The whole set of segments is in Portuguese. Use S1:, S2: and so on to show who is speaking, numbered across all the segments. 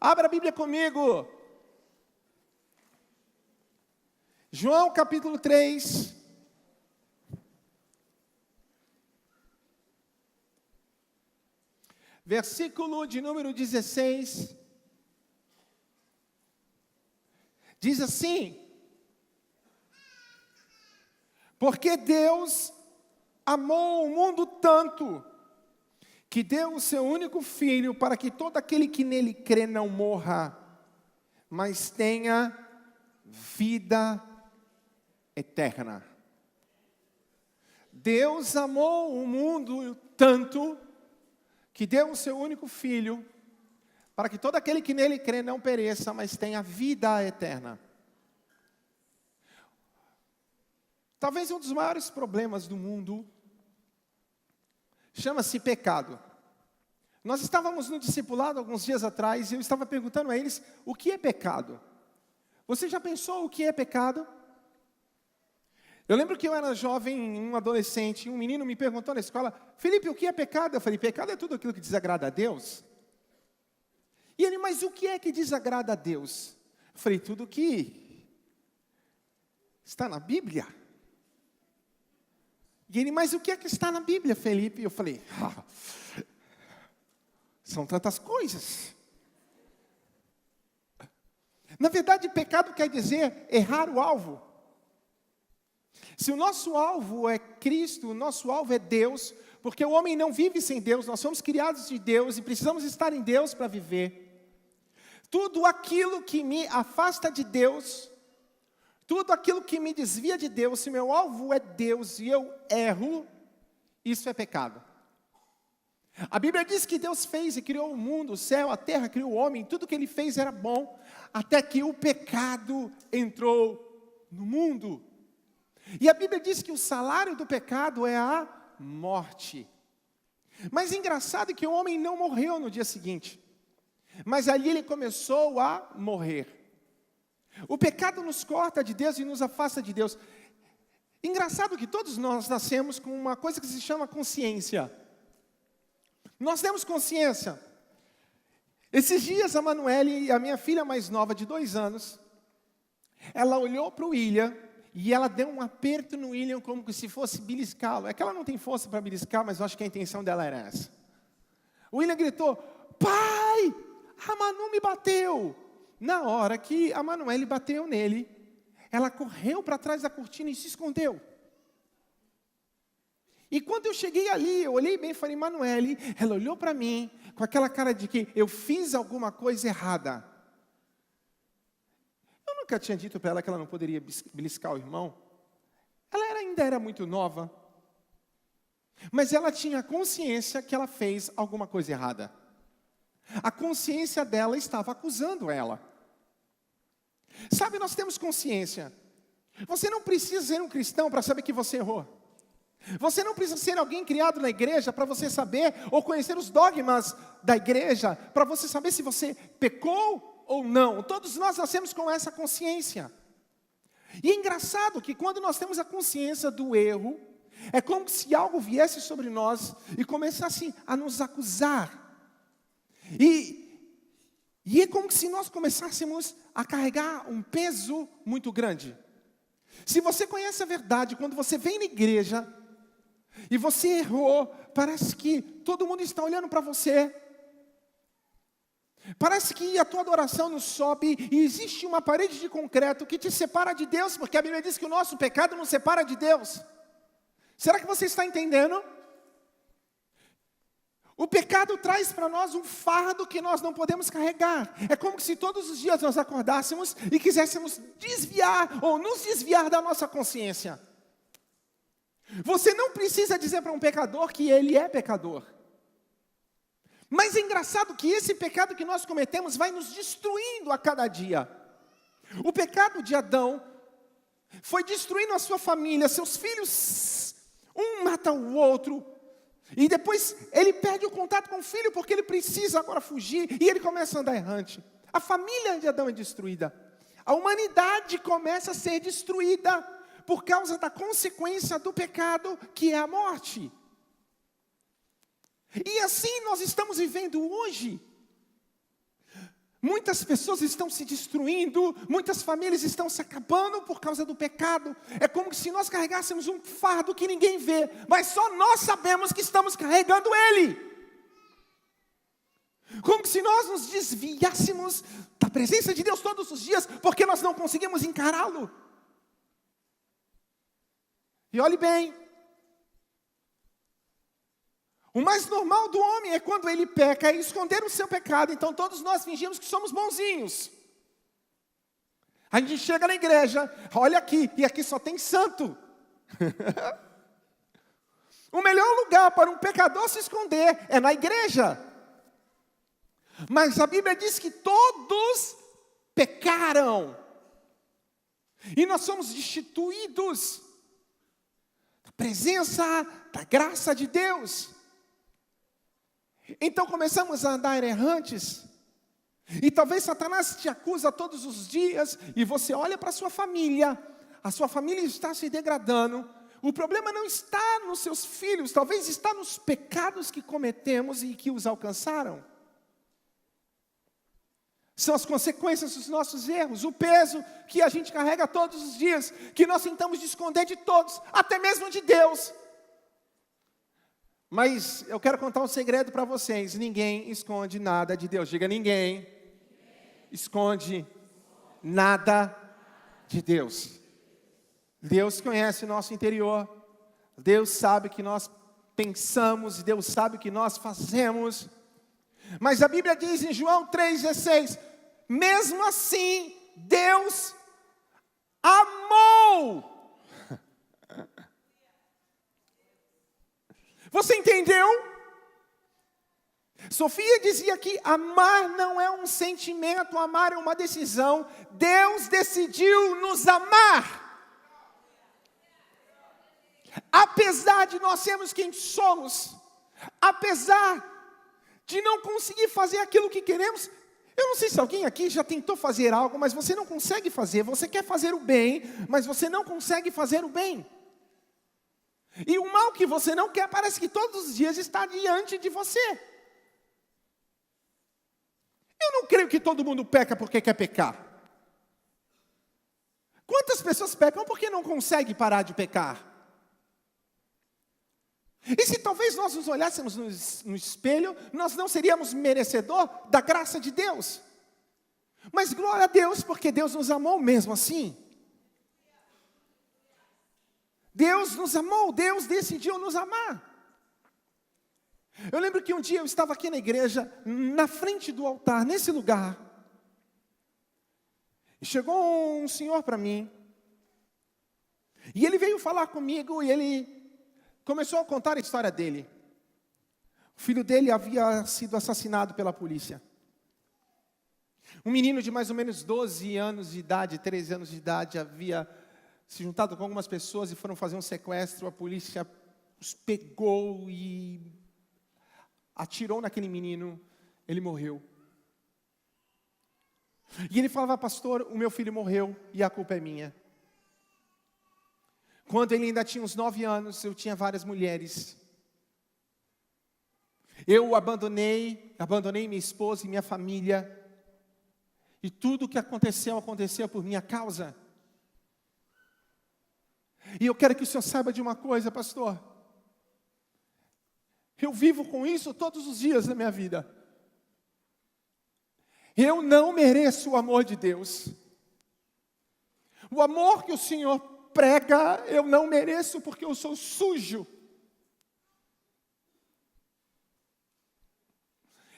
S1: Abra a Bíblia comigo. João capítulo 3. Versículo de número 16. Diz assim: porque Deus amou o mundo tanto, que deu o seu único Filho, para que todo aquele que nele crê não morra, mas tenha vida eterna. Deus amou o mundo tanto, que deu o seu único Filho, para que todo aquele que nele crê não pereça, mas tenha vida eterna. Talvez um dos maiores problemas do mundo chama-se pecado. Nós estávamos no discipulado alguns dias atrás e eu estava perguntando a eles o que é pecado. Você já pensou o que é pecado? Eu lembro que eu era jovem, um adolescente, um menino me perguntou na escola: Felipe, o que é pecado? Eu falei: pecado é tudo aquilo que desagrada a Deus. E ele: mas o que é que desagrada a Deus? Eu falei: tudo que está na Bíblia. E ele: mas o que é que está na Bíblia, Felipe? Eu falei: são tantas coisas. Na verdade, pecado quer dizer errar o alvo. Se o nosso alvo é Cristo, o nosso alvo é Deus, porque o homem não vive sem Deus, nós somos criados de Deus e precisamos estar em Deus para viver. Tudo aquilo que me afasta de Deus, tudo aquilo que me desvia de Deus, se meu alvo é Deus e eu erro, isso é pecado. A Bíblia diz que Deus fez e criou o mundo, o céu, a terra, criou o homem, tudo que Ele fez era bom, até que o pecado entrou no mundo. E a Bíblia diz que o salário do pecado é a morte. Mas é engraçado que o homem não morreu no dia seguinte, mas ali ele começou a morrer. O pecado nos corta de Deus e nos afasta de Deus. Engraçado que todos nós nascemos com uma coisa que se chama consciência. Nós temos consciência. Esses dias a Manuele, a minha filha mais nova de 2 anos, ela olhou para o William e ela deu um aperto no William como se fosse beliscá-lo. É que ela não tem força para beliscar, mas eu acho que a intenção dela era essa. O William gritou: pai, a Manu me bateu. Na hora que a Manuele bateu nele, ela correu para trás da cortina e se escondeu. E quando eu cheguei ali, eu olhei bem e falei: Manuele, ela olhou para mim com aquela cara de que eu fiz alguma coisa errada. Eu nunca tinha dito para ela que ela não poderia beliscar o irmão. Ela ainda era muito nova. Mas ela tinha consciência que ela fez alguma coisa errada. A consciência dela estava acusando ela. Sabe, nós temos consciência. Você não precisa ser um cristão para saber que você errou. Você não precisa ser alguém criado na igreja para você saber, ou conhecer os dogmas da igreja, para você saber se você pecou ou não. Todos nós nascemos com essa consciência. E é engraçado que quando nós temos a consciência do erro, é como se algo viesse sobre nós e começasse a nos acusar. E é como se nós começássemos a carregar um peso muito grande. Se você conhece a verdade, quando você vem na igreja e você errou, parece que todo mundo está olhando para você. Parece que a tua adoração não sobe e existe uma parede de concreto que te separa de Deus, porque a Bíblia diz que o nosso pecado nos separa de Deus. Será que você está entendendo? O pecado traz para nós um fardo que nós não podemos carregar. É como se todos os dias nós acordássemos e quiséssemos desviar ou nos desviar da nossa consciência. Você não precisa dizer para um pecador que ele é pecador. Mas é engraçado que esse pecado que nós cometemos vai nos destruindo a cada dia. O pecado de Adão foi destruindo a sua família, seus filhos, um mata o outro. E depois ele perde o contato com o filho porque ele precisa agora fugir e ele começa a andar errante. A família de Adão é destruída. A humanidade começa a ser destruída por causa da consequência do pecado, que é a morte. E assim nós estamos vivendo hoje. Muitas pessoas estão se destruindo, muitas famílias estão se acabando por causa do pecado. É como se nós carregássemos um fardo que ninguém vê, mas só nós sabemos que estamos carregando ele. Como se nós nos desviássemos da presença de Deus todos os dias, porque nós não conseguimos encará-lo. E olhe bem, o mais normal do homem é quando ele peca, é esconder o seu pecado. Então todos nós fingimos que somos bonzinhos. A gente chega na igreja, olha aqui, e aqui só tem santo. O melhor lugar para um pecador se esconder é na igreja. Mas a Bíblia diz que todos pecaram. E nós somos destituídos da presença, da graça de Deus. Então começamos a andar errantes. E talvez Satanás te acusa todos os dias. E você olha para a sua família está se degradando. O problema não está nos seus filhos, talvez está nos pecados que cometemos e que os alcançaram. São as consequências dos nossos erros, o peso que a gente carrega todos os dias, que nós tentamos esconder de todos, até mesmo de Deus. Mas eu quero contar um segredo para vocês: ninguém esconde nada de Deus. Diga, ninguém esconde nada de Deus. Deus conhece o nosso interior, Deus sabe o que nós pensamos, Deus sabe o que nós fazemos. Mas a Bíblia diz em João 3,16, mesmo assim, Deus amou. Você entendeu? Sofia dizia que amar não é um sentimento, amar é uma decisão. Deus decidiu nos amar. Apesar de nós sermos quem somos, apesar de não conseguir fazer aquilo que queremos. Eu não sei se alguém aqui já tentou fazer algo, mas você não consegue fazer. Você quer fazer o bem, mas você não consegue fazer o bem. E o mal que você não quer, parece que todos os dias está diante de você. Eu não creio que todo mundo peca porque quer pecar. Quantas pessoas pecam porque não conseguem parar de pecar? E se talvez nós nos olhássemos no espelho, nós não seríamos merecedor da graça de Deus. Mas glória a Deus, porque Deus nos amou mesmo assim. Deus nos amou, Deus decidiu nos amar. Eu lembro que um dia eu estava aqui na igreja, na frente do altar, nesse lugar. E chegou um senhor para mim. E ele veio falar comigo e ele começou a contar a história dele. O filho dele havia sido assassinado pela polícia. Um menino de mais ou menos 12 anos de idade, 13 anos de idade, havia se juntado com algumas pessoas e foram fazer um sequestro. A polícia os pegou e atirou naquele menino. Ele morreu. E ele falava, pastor, o meu filho morreu e a culpa é minha. Quando ele ainda tinha uns 9 anos, eu tinha várias mulheres. Eu abandonei minha esposa e minha família. E tudo o que aconteceu por minha causa. E eu quero que o senhor saiba de uma coisa, pastor. Eu vivo com isso todos os dias da minha vida. Eu não mereço o amor de Deus. O amor que o Senhor prega, eu não mereço porque eu sou sujo.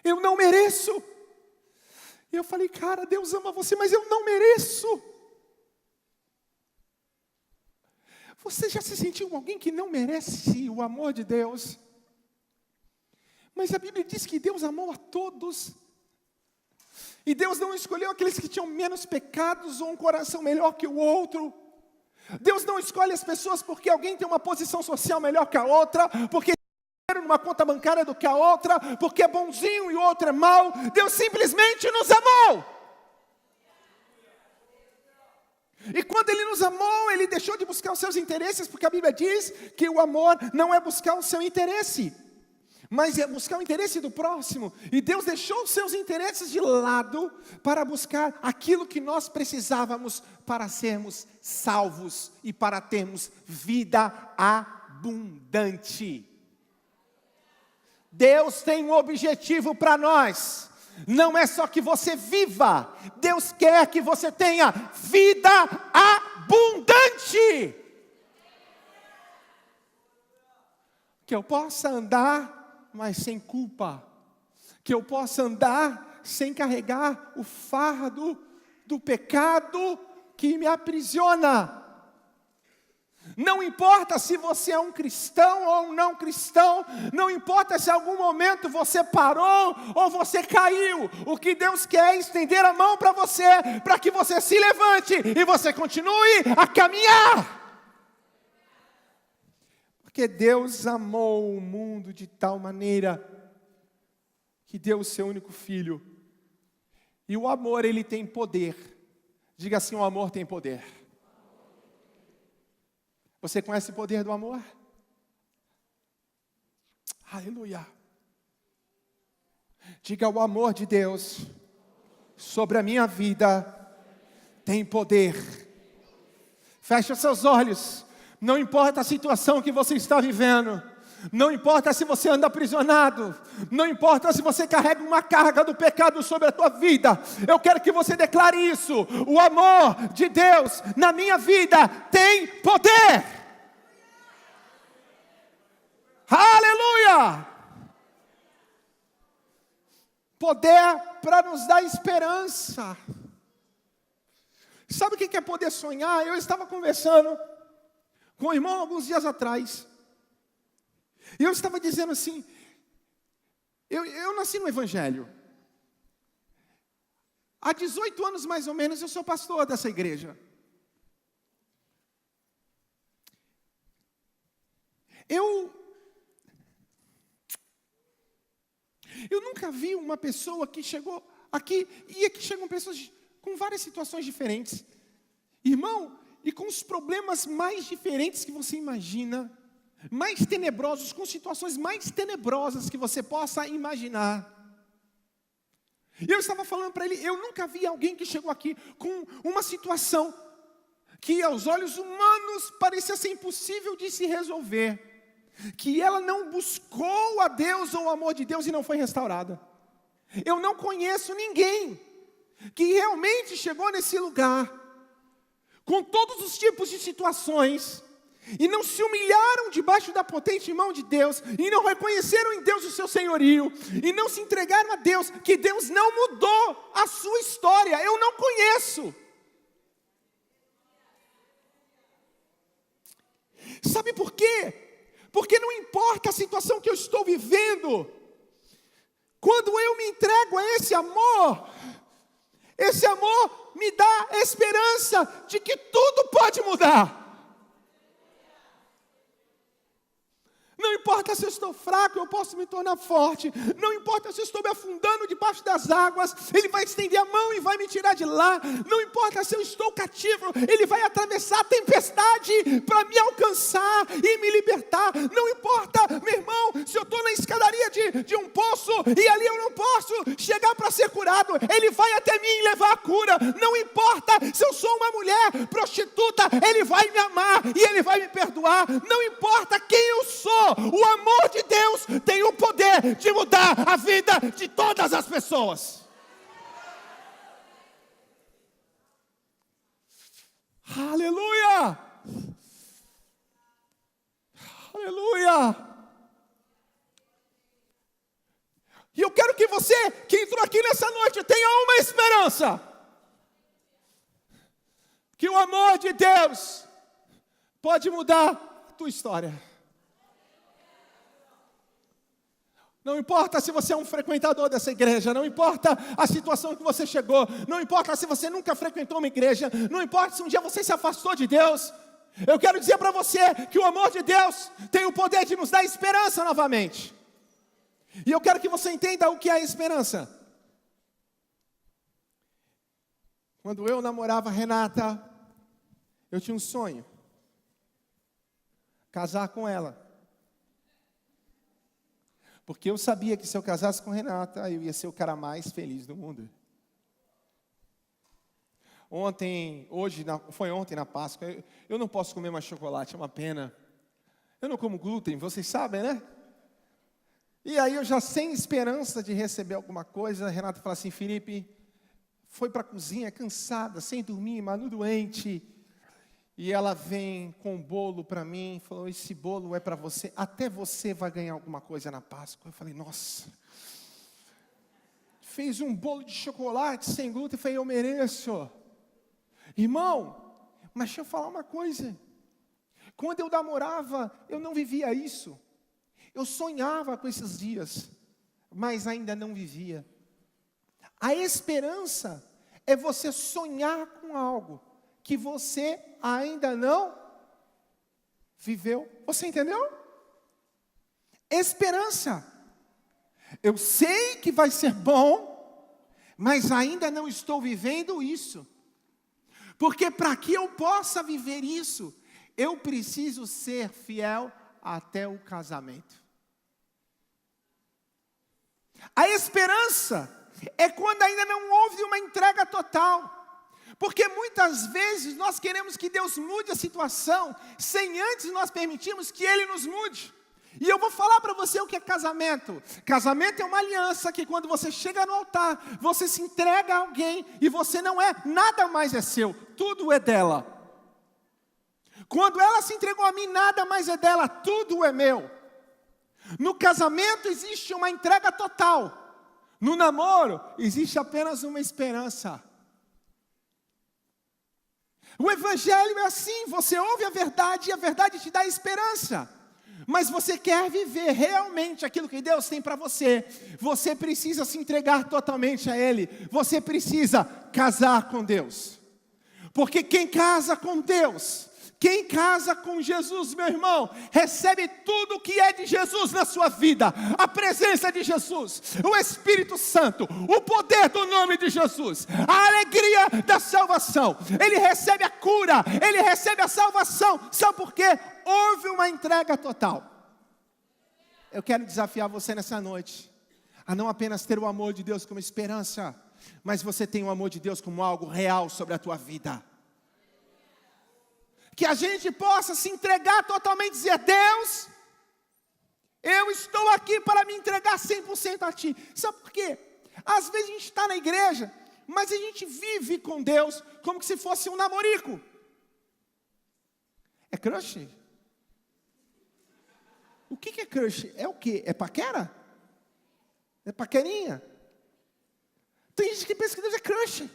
S1: Eu não mereço. E eu falei, cara, Deus ama você, mas eu não mereço. Você já se sentiu alguém que não merece o amor de Deus? Mas a Bíblia diz que Deus amou a todos. E Deus não escolheu aqueles que tinham menos pecados ou um coração melhor que o outro. Deus não escolhe as pessoas porque alguém tem uma posição social melhor que a outra, porque tem dinheiro numa conta bancária do que a outra, porque é bonzinho e o outro é mau. Deus simplesmente nos amou. E quando Ele nos amou, Ele deixou de buscar os seus interesses, porque a Bíblia diz que o amor não é buscar o seu interesse. mas é buscar o interesse do próximo. E Deus deixou os seus interesses de lado para buscar aquilo que nós precisávamos para sermos salvos e para termos vida abundante. Deus tem um objetivo para nós. Não é só que você viva. Deus quer que você tenha vida abundante. Que eu possa andar, mas sem culpa. Que eu possa andar sem carregar o fardo do pecado que me aprisiona. Não importa se você é um cristão ou um não cristão, não importa se em algum momento você parou ou você caiu, o que Deus quer é estender a mão para você, para que você se levante e você continue a caminhar. Porque Deus amou o mundo de tal maneira que deu o seu único filho. E o amor, ele tem poder. Diga assim, o amor tem poder. Você conhece o poder do amor? Aleluia. Diga, o amor de Deus sobre a minha vida tem poder. Feche os seus olhos. Não importa a situação que você está vivendo. Não importa se você anda aprisionado. Não importa se você carrega uma carga do pecado sobre a tua vida. Eu quero que você declare isso. O amor de Deus na minha vida tem poder. Aleluia! Poder para nos dar esperança. Sabe o que é poder sonhar? Eu estava conversando com o irmão alguns dias atrás. E eu estava dizendo assim, eu nasci no Evangelho. Há 18 anos mais ou menos eu sou pastor dessa igreja. Eu nunca vi uma pessoa que chegou aqui, e aqui chegam pessoas com várias situações diferentes. Irmão, e com os problemas mais diferentes que você imagina, mais tenebrosos, com situações mais tenebrosas que você possa imaginar. E eu estava falando para ele, eu nunca vi alguém que chegou aqui com uma situação que aos olhos humanos parecia ser impossível de se resolver. Que ela não buscou a Deus ou o amor de Deus e não foi restaurada. Eu não conheço ninguém que realmente chegou nesse lugar, com todos os tipos de situações, e não se humilharam debaixo da potente mão de Deus, e não reconheceram em Deus o seu senhorio, e não se entregaram a Deus, que Deus não mudou a sua história. Eu não conheço. Sabe por quê? Porque não importa a situação que eu estou vivendo, quando eu me entrego a esse amor me dá esperança de que tudo pode mudar. Não importa se eu estou fraco, eu posso me tornar forte. Não importa se eu estou me afundando debaixo das águas, Ele vai estender a mão e vai me tirar de lá. Não importa se eu estou cativo, Ele vai atravessar a tempestade para me alcançar e me libertar. Não importa, meu irmão, se eu estou na escadaria de um poço e ali eu não posso chegar para ser curado, Ele vai até mim e levar a cura. Não importa se eu sou uma mulher prostituta, Ele vai me amar e Ele vai me perdoar. Não importa quem eu sou, o amor de Deus tem o poder de mudar a vida de todas as pessoas. Aleluia! Aleluia! E eu quero que você que entrou aqui nessa noite tenha uma esperança. Que o amor de Deus pode mudar a tua história. Não importa se você é um frequentador dessa igreja, não importa a situação que você chegou, não importa se você nunca frequentou uma igreja, não importa se um dia você se afastou de Deus, eu quero dizer para você que o amor de Deus tem o poder de nos dar esperança novamente. E eu quero que você entenda o que é a esperança. Quando eu namorava a Renata, eu tinha um sonho: casar com ela. Porque eu sabia que se eu casasse com Renata, eu ia ser o cara mais feliz do mundo. Foi ontem na Páscoa, eu não posso comer mais chocolate, é uma pena. Eu não como glúten, vocês sabem, né? E aí eu já sem esperança de receber alguma coisa, a Renata fala assim, Felipe, foi para a cozinha cansada, sem dormir, Manu doente. E ela vem com um bolo para mim, falou, esse bolo é para você, até você vai ganhar alguma coisa na Páscoa. Eu falei, nossa. Fez um bolo de chocolate sem glúten, eu falei, eu mereço. Irmão, mas deixa eu falar uma coisa. Quando eu namorava, eu não vivia isso. Eu sonhava com esses dias, mas ainda não vivia. A esperança é você sonhar com algo que você ainda não viveu. Você entendeu? Esperança. Eu sei que vai ser bom, mas ainda não estou vivendo isso. Porque para que eu possa viver isso, eu preciso ser fiel até o casamento. A esperança é quando ainda não houve uma entrega total. Porque muitas vezes nós queremos que Deus mude a situação, sem antes nós permitirmos que Ele nos mude. E eu vou falar para você o que é casamento. Casamento é uma aliança que quando você chega no altar, você se entrega a alguém e você não é, nada mais é seu, tudo é dela. Quando ela se entregou a mim, nada mais é dela, tudo é meu. No casamento existe uma entrega total. No namoro existe apenas uma esperança. O evangelho é assim, você ouve a verdade e a verdade te dá esperança. Mas você quer viver realmente aquilo que Deus tem para você. Você precisa se entregar totalmente a Ele. Você precisa casar com Deus. Porque quem casa com Deus, quem casa com Jesus, meu irmão, recebe tudo o que é de Jesus na sua vida. A presença de Jesus, o Espírito Santo, o poder do nome de Jesus, a alegria da salvação. Ele recebe a cura, ele recebe a salvação. Sabe por quê? Houve uma entrega total. Eu quero desafiar você nessa noite a não apenas ter o amor de Deus como esperança, mas você tem o amor de Deus como algo real sobre a tua vida. Que a gente possa se entregar totalmente e dizer, Deus, eu estou aqui para me entregar 100% a Ti. Sabe por quê? Às vezes a gente está na igreja, mas a gente vive com Deus como se fosse um namorico. É crush? O que é crush? É o quê? É paquera? É paquerinha? Tem gente que pensa que Deus é crush.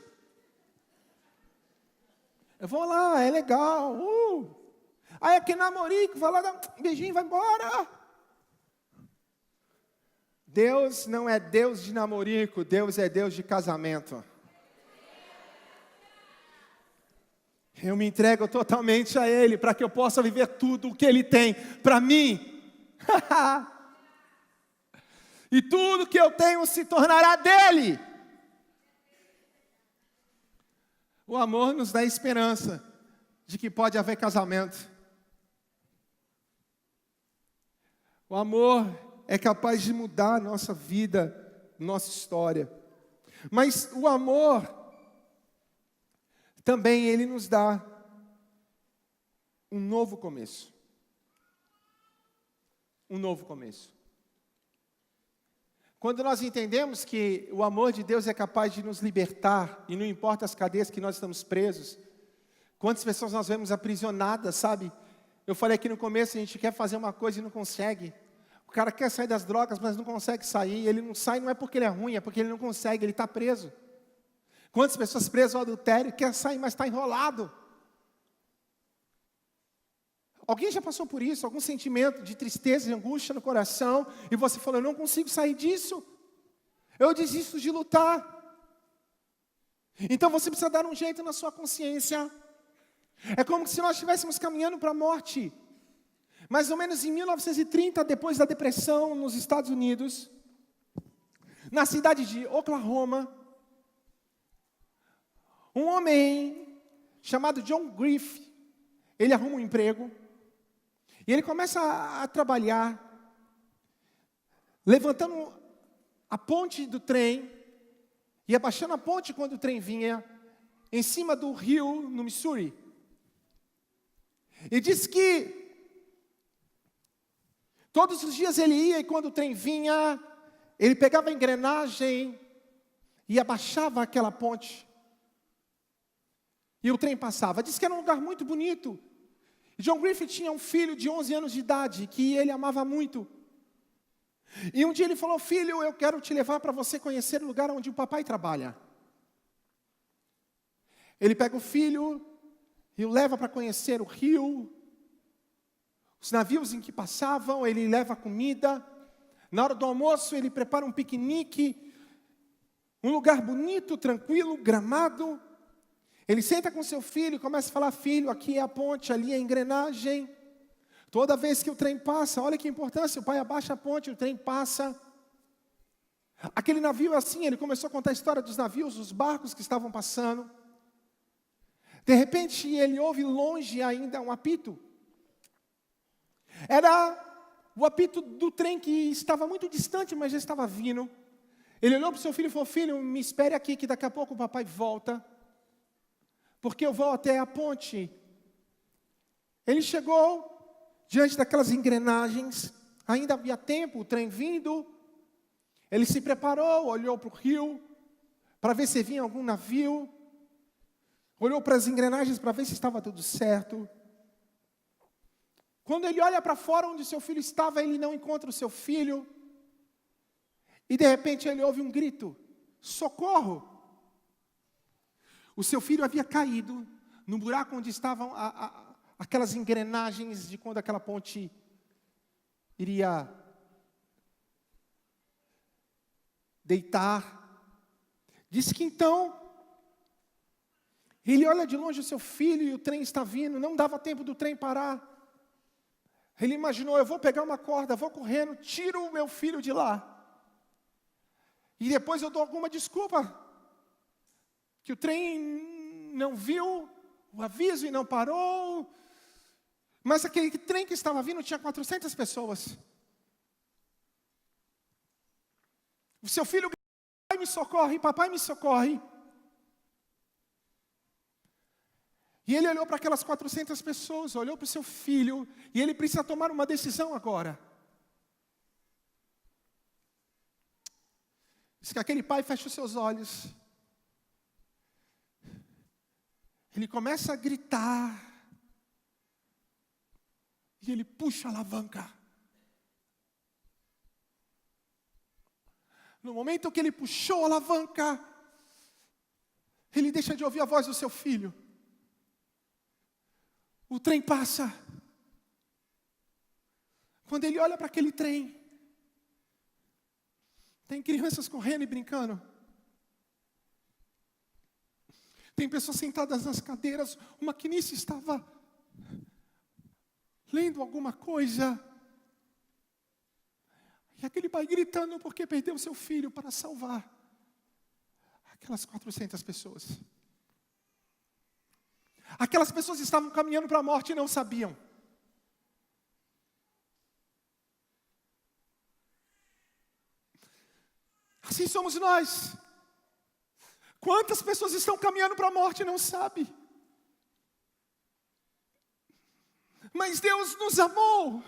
S1: Eu vou lá, é legal. Aí aquele namorico, vai lá, dá um beijinho, vai embora. Deus não é Deus de namorico, Deus é Deus de casamento. Eu me entrego totalmente a Ele, para que eu possa viver tudo o que Ele tem para mim. E tudo que eu tenho se tornará dEle. O amor nos dá esperança de que pode haver casamento. O amor é capaz de mudar a nossa vida, nossa história. Mas o amor também ele nos dá um novo começo. Um novo começo. Quando nós entendemos que o amor de Deus é capaz de nos libertar, e não importa as cadeias que nós estamos presos, quantas pessoas nós vemos aprisionadas, sabe? Eu falei aqui no começo, a gente quer fazer uma coisa e não consegue. O cara quer sair das drogas, mas não consegue sair. Ele não sai, não é porque ele é ruim, é porque ele não consegue, ele está preso. Quantas pessoas presas ao adultério, quer sair, mas está enrolado. Alguém já passou por isso? Algum sentimento de tristeza e angústia no coração, e você falou, eu não consigo sair disso. Eu desisto de lutar. Então você precisa dar um jeito na sua consciência. É como se nós estivéssemos caminhando para a morte. Mais ou menos em 1930, depois da depressão nos Estados Unidos, na cidade de Oklahoma, um homem chamado John Griff, ele arruma um emprego, e ele começa a trabalhar levantando a ponte do trem e abaixando a ponte quando o trem vinha, em cima do rio, no Missouri. E diz que todos os dias ele ia e quando o trem vinha, ele pegava a engrenagem e abaixava aquela ponte. E o trem passava. Diz que era um lugar muito bonito. E John Griffith tinha um filho de 11 anos de idade, que ele amava muito. E um dia ele falou: filho, eu quero te levar para você conhecer o lugar onde o papai trabalha. Ele pega o filho e o leva para conhecer o rio, os navios em que passavam, ele leva comida. Na hora do almoço ele prepara um piquenique, um lugar bonito, tranquilo, gramado. Ele senta com seu filho e começa a falar: filho, aqui é a ponte, ali é a engrenagem. Toda vez que o trem passa, olha que importância, o pai abaixa a ponte, o trem passa. Aquele navio assim, ele começou a contar a história dos navios, dos barcos que estavam passando. De repente, ele ouve longe ainda um apito. Era o apito do trem que estava muito distante, mas já estava vindo. Ele olhou para o seu filho e falou: filho, me espere aqui que daqui a pouco o papai volta, porque eu vou até a ponte. Ele chegou diante daquelas engrenagens, ainda havia tempo, o trem vindo. Ele se preparou, olhou para o rio, para ver se vinha algum navio. Olhou para as engrenagens para ver se estava tudo certo. Quando ele olha para fora onde seu filho estava, ele não encontra o seu filho. E de repente ele ouve um grito: socorro! O seu filho havia caído no buraco onde estavam aquelas engrenagens de quando aquela ponte iria deitar. Diz que então ele olha de longe o seu filho e o trem está vindo, não dava tempo do trem parar. Ele imaginou: eu vou pegar uma corda, vou correndo, tiro o meu filho de lá. E depois eu dou alguma desculpa, que o trem não viu o aviso e não parou. Mas aquele trem que estava vindo tinha 400 pessoas. O seu filho: papai me socorre, papai me socorre. E ele olhou para aquelas 400 pessoas, olhou para o seu filho, e ele precisa tomar uma decisão agora. Diz que aquele pai fecha os seus olhos. Ele começa a gritar. E ele puxa a alavanca. No momento que ele puxou a alavanca, ele deixa de ouvir a voz do seu filho. O trem passa. Quando ele olha para aquele trem, tem crianças correndo e brincando. Tem pessoas sentadas nas cadeiras. O maquinista estava lendo alguma coisa. E aquele pai gritando porque perdeu seu filho para salvar aquelas 400 pessoas. Aquelas pessoas estavam caminhando para a morte e não sabiam. Assim somos nós. Quantas pessoas estão caminhando para a morte e não sabem? Mas Deus nos amou.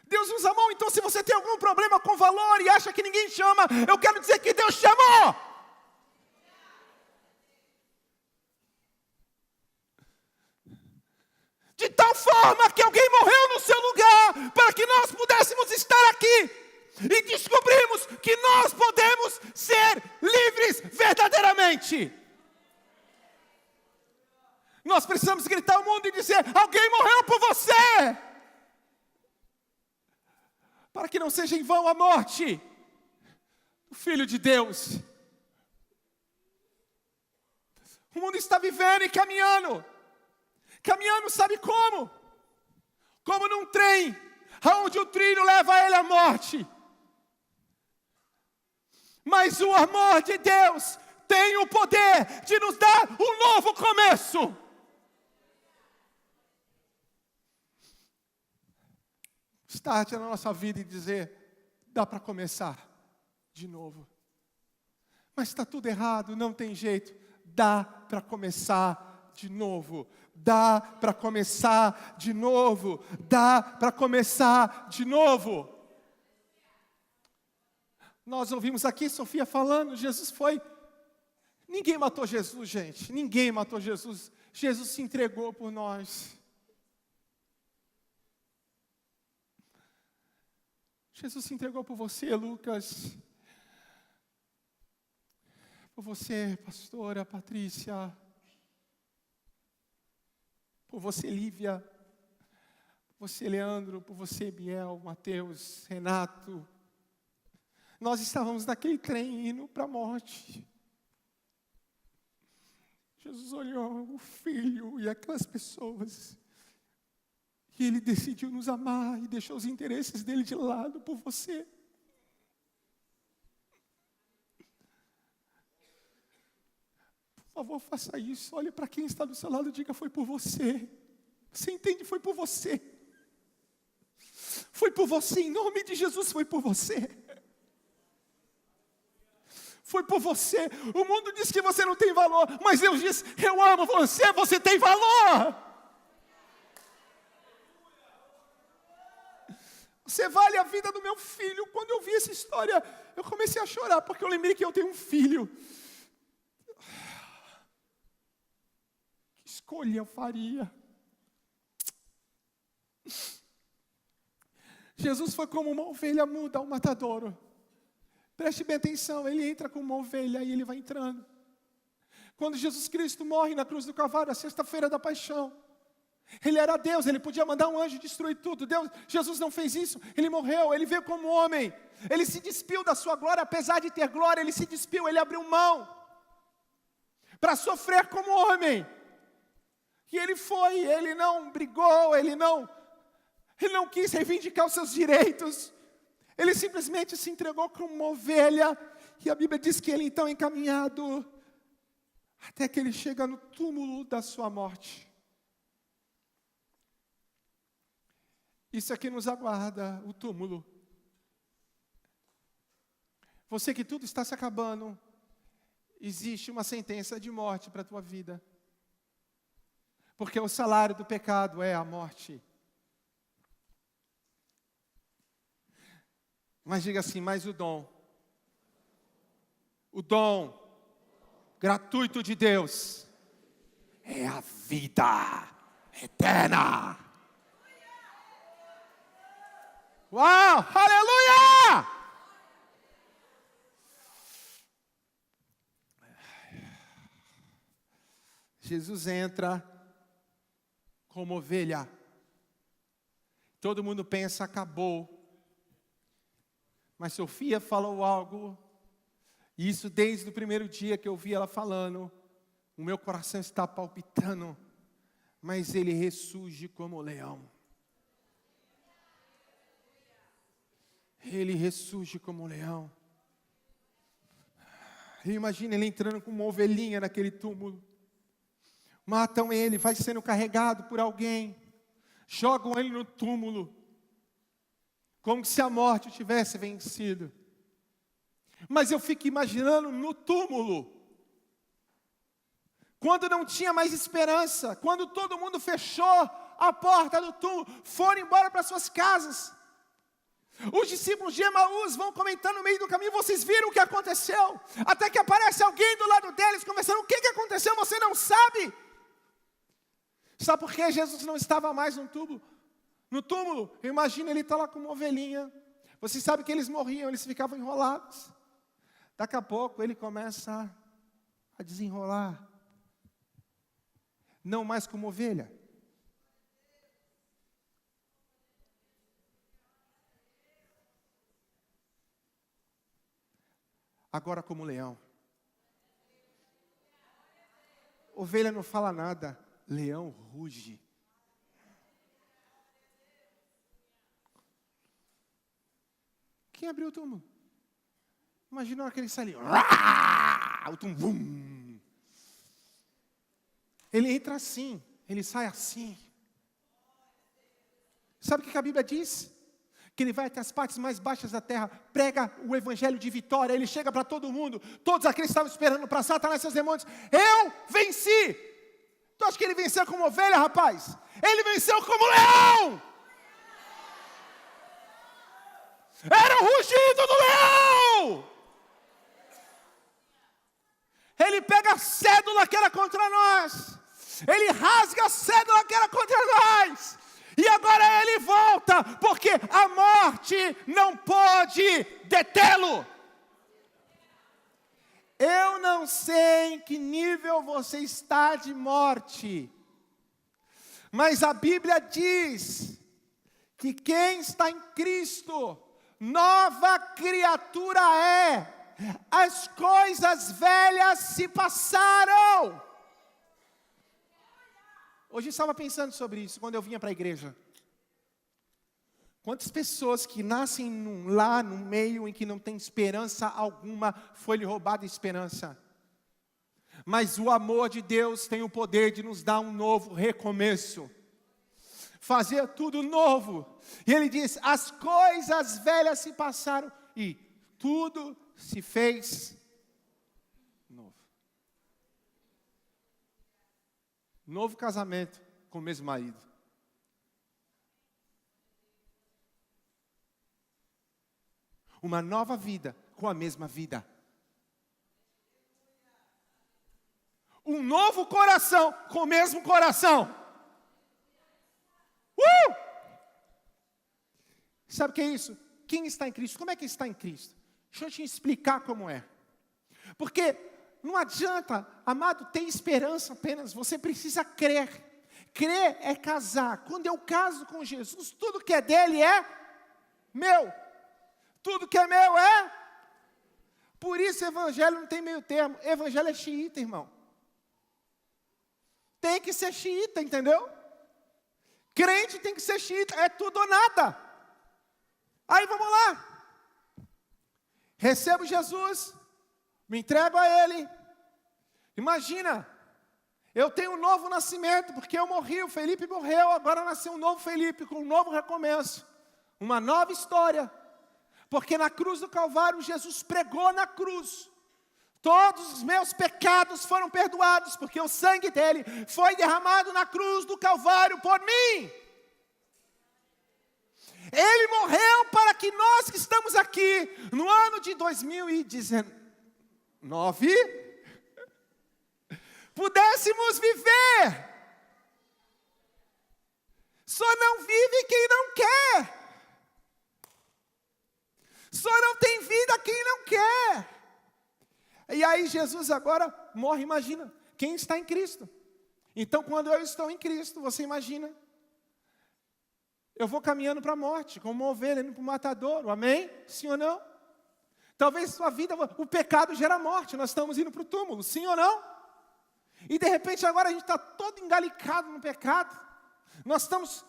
S1: Deus nos amou. Então, se você tem algum problema com valor e acha que ninguém chama, eu quero dizer que Deus chamou. De tal forma que alguém morreu no seu lugar, para que nós pudéssemos estar aqui. E descobrimos que nós podemos ser livres verdadeiramente. Nós precisamos gritar ao mundo e dizer: alguém morreu por você. Para que não seja em vão a morte do Filho de Deus. O mundo está vivendo e caminhando. Caminhando sabe como? Como num trem, onde o trilho leva ele à morte. Mas o amor de Deus tem o poder de nos dar um novo começo. Start na nossa vida e dizer: dá para começar de novo. Mas está tudo errado, não tem jeito. Dá para começar de novo. Dá para começar de novo. Dá para começar de novo. Nós ouvimos aqui Sofia falando, Jesus foi. Ninguém matou Jesus, gente. Ninguém matou Jesus. Jesus se entregou por nós. Jesus se entregou por você, Lucas. Por você, pastora Patrícia. Por você, Lívia. Por você, Leandro. Por você, Biel, Mateus, Renato. Nós estávamos naquele trem indo para a morte. Jesus olhou o filho e aquelas pessoas. E Ele decidiu nos amar e deixou os interesses dele de lado por você. Por favor, faça isso. Olhe para quem está do seu lado e diga, foi por você. Você entende? Foi por você. Foi por você, em nome de Jesus, foi por você. Foi por você. O mundo diz que você não tem valor, mas Deus diz, eu amo você, você tem valor. Você vale a vida do meu filho. Quando eu vi essa história, eu comecei a chorar, porque eu lembrei que eu tenho um filho. Que escolha eu faria? Jesus foi como uma ovelha muda ao matadouro. Preste bem atenção, ele entra como uma ovelha e ele vai entrando. Quando Jesus Cristo morre na cruz do Calvário, a sexta-feira da paixão, Ele era Deus, Ele podia mandar um anjo destruir tudo. Jesus não fez isso, Ele morreu, Ele veio como homem. Ele se despiu da sua glória, apesar de ter glória, Ele se despiu, Ele abriu mão para sofrer como homem. E Ele foi, Ele não brigou, Ele não quis reivindicar os seus direitos. Ele simplesmente se entregou como uma ovelha. E a Bíblia diz que Ele então é encaminhado até que Ele chega no túmulo da sua morte. Isso aqui nos aguarda, o túmulo. Você que tudo está se acabando, existe uma sentença de morte para a tua vida. Porque o salário do pecado é a morte. Mas diga assim, mas o dom gratuito de Deus é a vida eterna. Uau, aleluia! Jesus entra como ovelha. Todo mundo pensa, acabou. Mas Sofia falou algo, e isso desde o primeiro dia que eu vi ela falando, o meu coração está palpitando, mas ele ressurge como leão. Ele ressurge como leão. Imagina ele entrando com uma ovelhinha naquele túmulo. Matam ele, vai sendo carregado por alguém. Jogam ele no túmulo. Como se a morte o tivesse vencido. Mas eu fico imaginando no túmulo. Quando não tinha mais esperança. Quando todo mundo fechou a porta do túmulo. Foram embora para suas casas. Os discípulos de Emaús vão comentando no meio do caminho. Vocês viram o que aconteceu? Até que aparece alguém do lado deles conversando. O que aconteceu? Você não sabe. Sabe por que Jesus não estava mais no túmulo? No túmulo, imagina ele está lá com uma ovelhinha. Você sabe que eles morriam, eles ficavam enrolados. Daqui a pouco ele começa a desenrolar. Não mais como ovelha. Agora como leão. Ovelha não fala nada, leão ruge. Quem abriu o túmulo? Imagina a hora que ele sai ali. O túmulo. Ele entra assim, ele sai assim. Sabe o que a Bíblia diz? que Ele vai até as partes mais baixas da terra, prega o evangelho de vitória, Ele chega para todo mundo, todos aqueles que estavam esperando para Satanás e seus demônios, eu venci. Tu acha que Ele venceu como ovelha, rapaz? Ele venceu como leão. Era o rugido do leão. Ele pega a cédula que era contra nós, Ele rasga a cédula que era contra nós, e agora Ele volta, porque a morte não pode detê-lo. Eu não sei em que nível você está de morte, mas a Bíblia diz que quem está em Cristo, nova criatura é. As coisas velhas se passaram. Hoje eu estava pensando sobre isso, quando eu vinha para a igreja. Quantas pessoas que nascem lá no meio em que não tem esperança alguma, foi-lhe roubada a esperança. Mas o amor de Deus tem o poder de nos dar um novo recomeço. Fazer tudo novo. E Ele diz, as coisas velhas se passaram e tudo se fez novo. Novo casamento com o mesmo marido. Uma nova vida com a mesma vida. Um novo coração com o mesmo coração. Sabe o que é isso? Quem está em Cristo? Como é que está em Cristo? Deixa eu te explicar como é. Porque não adianta, amado, ter esperança apenas. Você precisa crer. Crer é casar. Quando eu caso com Jesus, tudo que é dele é meu. Tudo que é meu é. Por isso evangelho não tem meio termo. Evangelho é xiita, irmão. Tem que ser xiita, entendeu? Crente tem que ser xiita. É tudo ou nada. Aí vamos lá. Recebo Jesus, me entrego a Ele. Imagina, eu tenho um novo nascimento, porque eu morri, o Felipe morreu, agora nasceu um novo Felipe, com um novo recomeço, uma nova história. Porque na cruz do Calvário, Jesus pregou na cruz. Todos os meus pecados foram perdoados, porque o sangue dele foi derramado na cruz do Calvário por mim. Ele morreu para que nós que estamos aqui, no ano de 2019, pudéssemos viver. Só não vive quem não quer. Só não tem vida quem não quer. E aí Jesus agora morre, imagina, quem está em Cristo. Então quando eu estou em Cristo, você imagina, eu vou caminhando para a morte, como uma ovelha indo para o matadouro, amém? Sim ou não? Talvez sua vida, o pecado gera morte, nós estamos indo para o túmulo, sim ou não? E de repente agora a gente está todo engalicado no pecado, nós estamos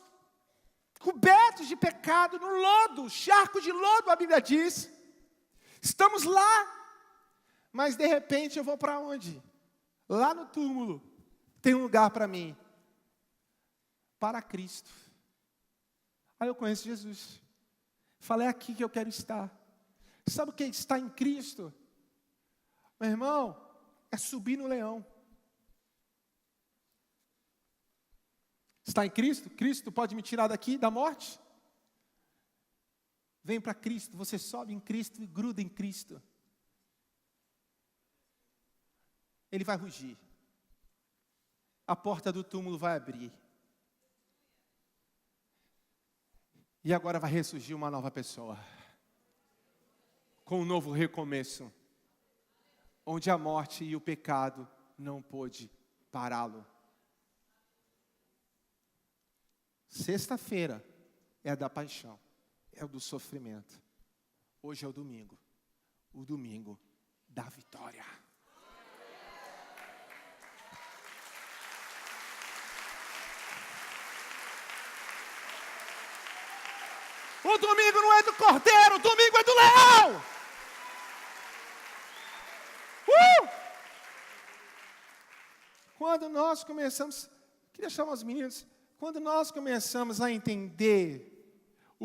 S1: cobertos de pecado, no lodo, charco de lodo, a Bíblia diz, estamos lá, mas de repente eu vou para onde? Lá no túmulo, tem um lugar para mim, para Cristo. Aí eu conheço Jesus. Falei, é aqui que eu quero estar. Sabe o que é estar em Cristo? Meu irmão, é subir no leão. Está em Cristo? Cristo pode me tirar daqui, da morte? Vem para Cristo, você sobe em Cristo e gruda em Cristo. Ele vai rugir. A porta do túmulo vai abrir. E agora vai ressurgir uma nova pessoa, com um novo recomeço, onde a morte e o pecado não pôde pará-lo. Sexta-feira é a da paixão, é o do sofrimento. Hoje é o domingo da vitória. O domingo não é do cordeiro, o domingo é do leão. Quando nós começamos, queria chamar os meninos, quando nós começamos a entender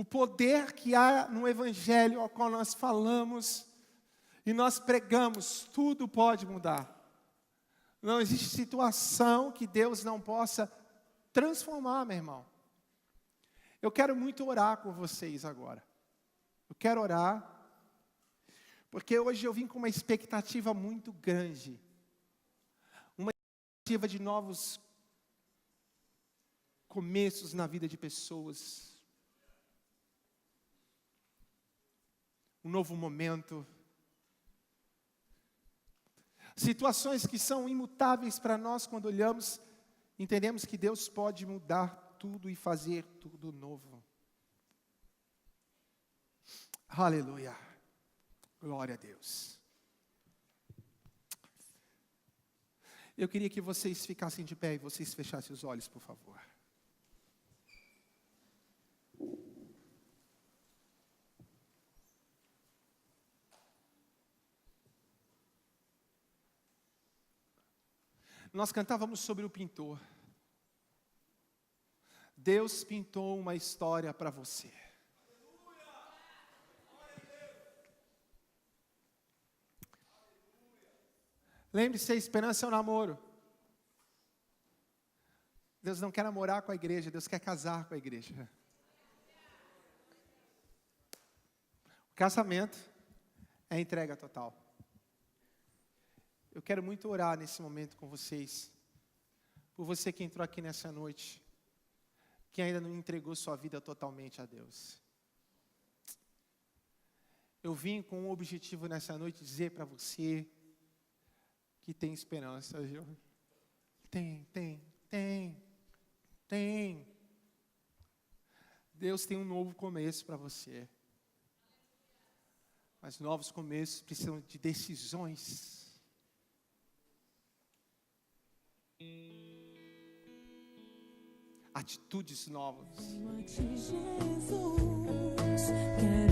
S1: O poder que há no Evangelho ao qual nós falamos e nós pregamos, tudo pode mudar. Não existe situação que Deus não possa transformar, meu irmão. Eu quero muito orar com vocês agora. Eu quero orar, porque hoje eu vim com uma expectativa muito grande. Uma expectativa de novos começos na vida de pessoas. Um novo momento. Situações que são imutáveis para nós quando olhamos, entendemos que Deus pode mudar tudo e fazer tudo novo. Aleluia. Glória a Deus. Eu queria que vocês ficassem de pé e vocês fechassem os olhos, por favor. Nós cantávamos sobre o pintor. Deus pintou uma história para você. Lembre-se, a esperança é o namoro. Deus não quer namorar com a igreja, Deus quer casar com a igreja. O casamento é a entrega total. Eu quero muito orar nesse momento com vocês, por você que entrou aqui nessa noite, que ainda não entregou sua vida totalmente a Deus. Eu vim com um objetivo nessa noite, dizer para você que tem esperança, viu? Tem. Deus tem um novo começo para você. Mas novos começos precisam de decisões. Atitudes novas.
S2: Jesus, quero